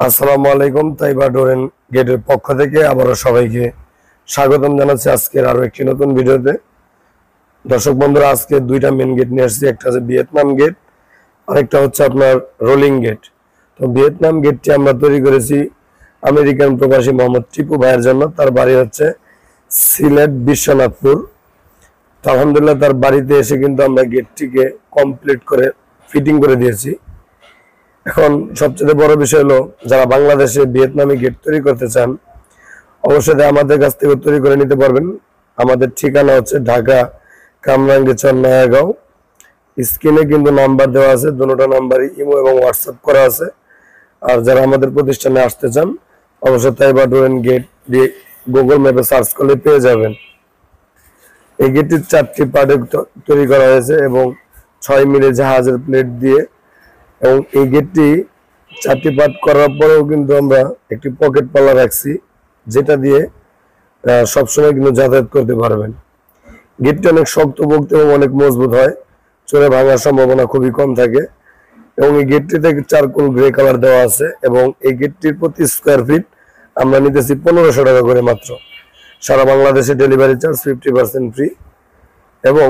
আসসালামু আলাইকুম। তাইবা ডোরেন গেটের পক্ষ থেকে আবারও সবাইকে স্বাগতম জানাচ্ছি আজকের আরো একটি নতুন ভিডিওতে। দর্শক বন্ধুরা, আজকে দুইটা মেন গেট নিয়ে আসছি। একটা হচ্ছে ভিয়েতনাম গেট, আরেকটা হচ্ছে আপনার রোলিং গেট। তো ভিয়েতনাম গেটটি আমরা তৈরি করেছি আমেরিকান প্রবাসী মোহাম্মদ টিপু ভাইয়ের জন্য। তার বাড়ি হচ্ছে সিলেট বিশ্বনাথপুর। তো আলহামদুলিল্লাহ তার বাড়িতে এসে কিন্তু আমরা গেটটিকে কমপ্লিট করে ফিটিং করে দিয়েছি। এখন সবচেয়ে বড় বিষয় হলো, যারা বাংলাদেশে ভিয়েতনামি গেট তৈরি করতে চান অবশ্যই আমাদের কাছ থেকে তৈরি করে নিতে পারবেন। আমাদের ঠিকানা হচ্ছে ঢাকা কামরাঙ্গীরচর নয়াগাঁও। স্ক্রিনে কিন্তু নাম্বার দেওয়া আছে, দুটো নাম্বারই ইমো এবং হোয়াটসঅ্যাপ করা আছে। আর যারা আমাদের প্রতিষ্ঠানে আসতে চান অবশ্যই তাইবা ডোরেন গেট দিয়ে গুগল ম্যাপে সার্চ করলে পেয়ে যাবেন। এই গেটটির 4টি পার্টে তৈরি করা হয়েছে এবং 6 মিলি জাহাজের প্লেট দিয়ে। এবং এই গেটটি 4টি পার্ট করার পরেও কিন্তু আমরা একটি পকেট পাল্লা রাখছি, যেটা দিয়ে সবসময় কিন্তু যাতায়াত করতে পারবেন। গেটটি অনেক শক্তপোক্ত এবং অনেক মজবুত হয়, চলে ভাঙার সম্ভাবনা খুবই কম থাকে। এবং এই গেটটিতে চারকোল গ্রে কালার দেওয়া আছে এবং এই গেটটির প্রতি স্কোয়ার ফিট আমরা নিতেছি 1500 টাকা করে মাত্র। সারা বাংলাদেশে ডেলিভারি চার্জ 50% ফ্রি এবং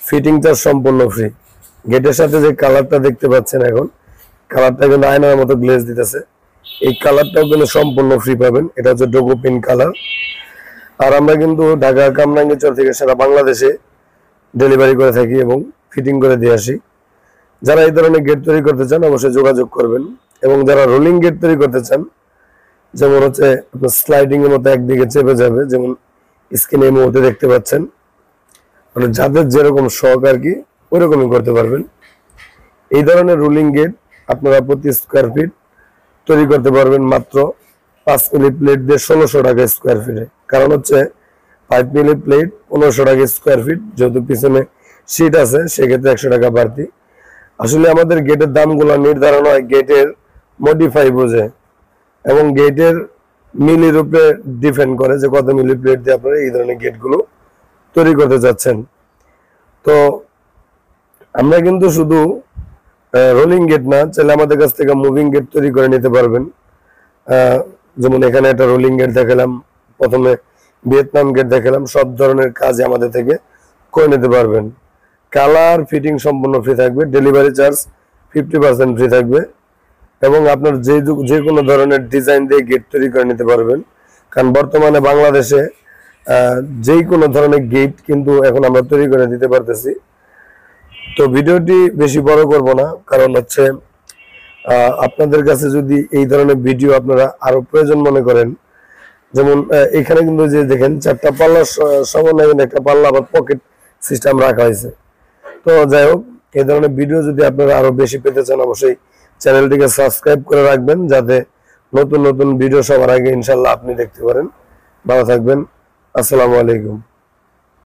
ফিটিং চার্জ সম্পূর্ণ ফ্রি। গেটের সাথে যে কালারটা দেখতে পাচ্ছেন, এখন কালারটা কিন্তু আয়নার মতো গ্লেজ দিতেছে। এই কালারটাও কিন্তু সম্পূর্ণ ফ্রি পাবেন। এটা হচ্ছে ডোগো পিঙ্ক কালার। আর আমরা কিন্তু ঢাকা কামরাঙ্গীরচর থেকে সারা বাংলাদেশে ডেলিভারি করে থাকি এবং ফিটিং করে দিয়ে আসি। যারা এই ধরনের গেট তৈরি করতে চান অবশ্যই যোগাযোগ করবেন। এবং যারা রোলিং গেট তৈরি করতে চান, যেমন হচ্ছে আপনার স্লাইডিং এর মতো একদিকে চেপে যাবে, যেমন স্ক্রিনে এই মুহূর্তে দেখতে পাচ্ছেন, মানে যাদের যেরকম শখ আর কি ওইরকমই করতে পারবেন। এই ধরনের রোলিং গেট আপনারা প্রতি স্কোয়ার ফিট তৈরি করতে পারবেন মাত্র 5 মিলি প্লেট দিয়ে 1600 টাকা স্কোয়ার ফিটে। কারণ হচ্ছে 5 মিলি প্লেট 1500 টাকা স্কোয়ার ফিট, যেহেতু পিছনে সিট আছে সেক্ষেত্রে 100 টাকা বাড়তি। আসলে আমাদের গেটের দামগুলো নির্ধারণ হয় গেটের মডিফাই বুঝে এবং গেটের মিলির উপরে ডিপেন্ড করে যে কত মিলি প্লেট দিয়ে আপনারা এই ধরনের গেটগুলো তৈরি করতে যাচ্ছেন। তো আমরা কিন্তু শুধু রোলিং গেট না, চাইলে আমাদের কাছ থেকে মুভিং গেট তৈরি করে নিতে পারবেন। যেমন এখানে একটা রোলিং গেট দেখালাম, প্রথমে ভিয়েতনাম গেট দেখালাম। সব ধরনের কাজ আমাদের থেকে করে নিতে পারবেন। কালার ফিটিং সম্পূর্ণ ফ্রি থাকবে, ডেলিভারি চার্জ 50% ফ্রি থাকবে এবং আপনার যে কোনো ধরনের ডিজাইন দিয়ে গেট তৈরি করে নিতে পারবেন। কারণ বর্তমানে বাংলাদেশে যে কোনো ধরনের গেট কিন্তু এখন আমরা তৈরি করে দিতে পারতেছি। তো ভিডিওটি বেশি বড় করব না, কারণ হচ্ছে আপনাদের কাছে যদি এই ধরনের ভিডিও আপনারা আরো প্রয়োজন মনে করেন, যেমন এখানে কিন্তু যে দেখেন 4টা পাল্লা সমন্বয়ে একটা পাল্লা আবার পকেট সিস্টেম রাখা হয়েছে। তো যাই হোক, এই ধরনের ভিডিও যদি আপনারা আরো বেশি পেতে চান অবশ্যই চ্যানেলটিকে সাবস্ক্রাইব করে রাখবেন, যাতে নতুন নতুন ভিডিও সবার আগে ইনশাল্লাহ আপনি দেখতে পারেন। ভালো থাকবেন। আসসালামু আলাইকুম।